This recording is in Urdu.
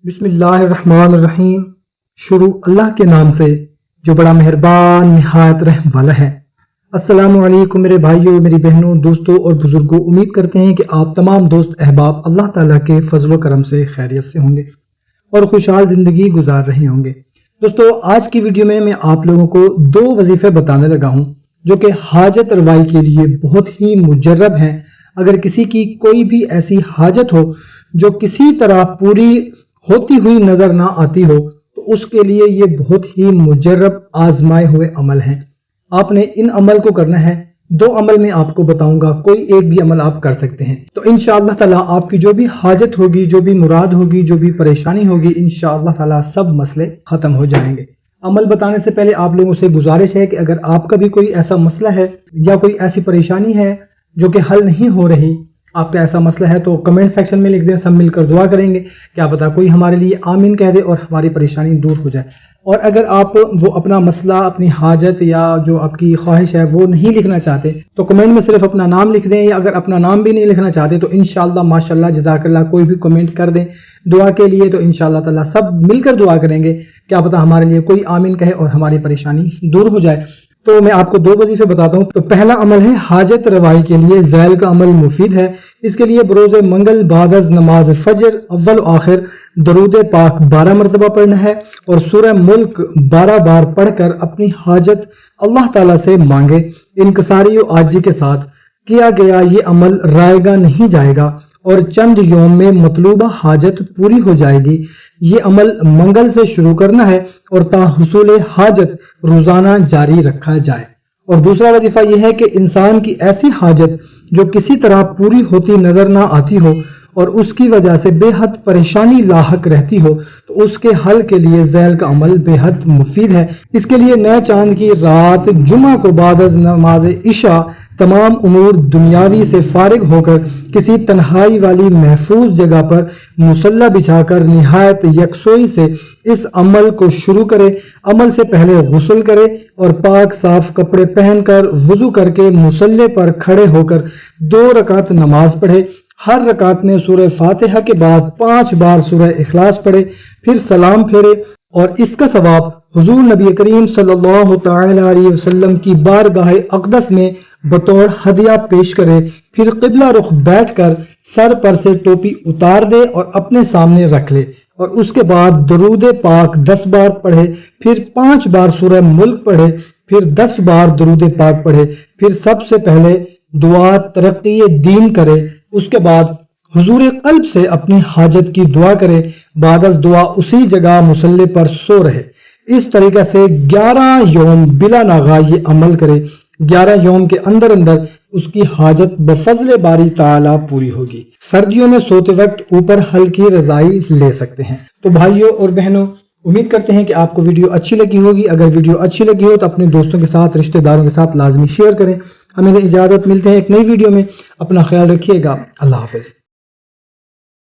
بسم اللہ الرحمن الرحیم۔ شروع اللہ کے نام سے جو بڑا مہربان نہایت رحم والا ہے۔ السلام علیکم میرے بھائیوں، میری بہنوں، دوستوں اور بزرگوں، امید کرتے ہیں کہ آپ تمام دوست احباب اللہ تعالیٰ کے فضل و کرم سے خیریت سے ہوں گے اور خوشحال زندگی گزار رہے ہوں گے۔ دوستو، آج کی ویڈیو میں آپ لوگوں کو 2 وظیفے بتانے لگا ہوں جو کہ حاجت روائی کے لیے بہت ہی مجرب ہیں۔ اگر کسی کی کوئی بھی ایسی حاجت ہو جو کسی طرح پوری ہوتی ہوئی نظر نہ آتی ہو تو اس کے لیے یہ بہت ہی مجرب آزمائے ہوئے عمل ہیں۔ آپ نے ان عمل کو کرنا ہے۔ 2 عمل میں آپ کو بتاؤں گا، کوئی ایک بھی عمل آپ کر سکتے ہیں تو انشاءاللہ تعالیٰ آپ کی جو بھی حاجت ہوگی، جو بھی مراد ہوگی، جو بھی پریشانی ہوگی، انشاءاللہ تعالیٰ سب مسئلے ختم ہو جائیں گے۔ عمل بتانے سے پہلے آپ لوگوں سے گزارش ہے کہ اگر آپ کا بھی کوئی ایسا مسئلہ ہے یا کوئی ایسی پریشانی ہے جو کہ حل نہیں ہو رہی، آپ کا ایسا مسئلہ ہے تو کمنٹ سیکشن میں لکھ دیں، سب مل کر دعا کریں گے، کیا پتا کوئی ہمارے لیے آمین کہہ دے اور ہماری پریشانی دور ہو جائے۔ اور اگر آپ وہ اپنا مسئلہ، اپنی حاجت یا جو آپ کی خواہش ہے وہ نہیں لکھنا چاہتے تو کمنٹ میں صرف اپنا نام لکھ دیں، یا اگر اپنا نام بھی نہیں لکھنا چاہتے تو انشاءاللہ ماشاءاللہ جزاک اللہ کوئی بھی کمنٹ کر دیں دعا کے لیے، تو انشاءاللہ تعالیٰ سب مل کر دعا کریں گے، کیا پتا ہمارے لیے کوئی آمین کہے اور ہماری پریشانی دور ہو جائے۔ تو میں آپ کو 2 وظیفے بتاتا ہوں۔ تو پہلا عمل ہے حاجت روائی کے لیے ذیل کا عمل مفید ہے۔ اس کے لیے بروز منگل بعد از نماز فجر اول و آخر درود پاک 12 مرتبہ پڑھنا ہے اور سورہ ملک 12 بار پڑھ کر اپنی حاجت اللہ تعالیٰ سے مانگے۔ انکساری و عاجزی کے ساتھ کیا گیا یہ عمل رائے گا نہیں جائے گا اور چند یوم میں مطلوبہ حاجت پوری ہو جائے گی۔ یہ عمل منگل سے شروع کرنا ہے اور تا حصول حاجت روزانہ جاری رکھا جائے۔ اور دوسرا وظیفہ یہ ہے کہ انسان کی ایسی حاجت جو کسی طرح پوری ہوتی نظر نہ آتی ہو اور اس کی وجہ سے بے حد پریشانی لاحق رہتی ہو تو اس کے حل کے لیے ذیل کا عمل بے حد مفید ہے۔ اس کے لیے نئے چاند کی رات جمعہ کو بعد از نماز عشاء تمام امور دنیاوی سے فارغ ہو کر کسی تنہائی والی محفوظ جگہ پر مصلی بچھا کر نہایت یکسوئی سے اس عمل کو شروع کرے۔ عمل سے پہلے غسل کرے اور پاک صاف کپڑے پہن کر وضو کر کے مصلی پر کھڑے ہو کر 2 رکعت نماز پڑھے۔ ہر رکعت میں سورہ فاتحہ کے بعد 5 بار سورہ اخلاص پڑھے، پھر سلام پھیرے اور اس کا ثواب حضور نبی کریم صلی اللہ تعالی علیہ وسلم کی بارگاہ اقدس میں بطور ہدیہ پیش کرے۔ پھر قبلہ رخ بیٹھ کر سر پر سے ٹوپی اتار دے اور اپنے سامنے رکھ لے اور اس کے بعد درود پاک 10 بار پڑھے، پھر 5 بار سورہ ملک پڑھے، پھر 10 بار درود پاک پڑھے، پھر سب سے پہلے دعا ترقی دین کرے، اس کے بعد حضور قلب سے اپنی حاجت کی دعا کرے، بعد از دعا اسی جگہ مصلی پر سو رہے۔ اس طریقے سے 11 یوم بلا ناغہ یہ عمل کرے۔ 11 یوم کے اندر اس کی حاجت بفضل باری تعالیٰ پوری ہوگی۔ سردیوں میں سوتے وقت اوپر ہلکی رضائی لے سکتے ہیں۔ تو بھائیوں اور بہنوں، امید کرتے ہیں کہ آپ کو ویڈیو اچھی لگی ہوگی۔ اگر ویڈیو اچھی لگی ہو تو اپنے دوستوں کے ساتھ، رشتہ داروں کے ساتھ لازمی شیئر کریں۔ ہمیں اجازت ملتے ہیں ایک نئی ویڈیو میں، اپنا خیال رکھیے گا، اللہ حافظ۔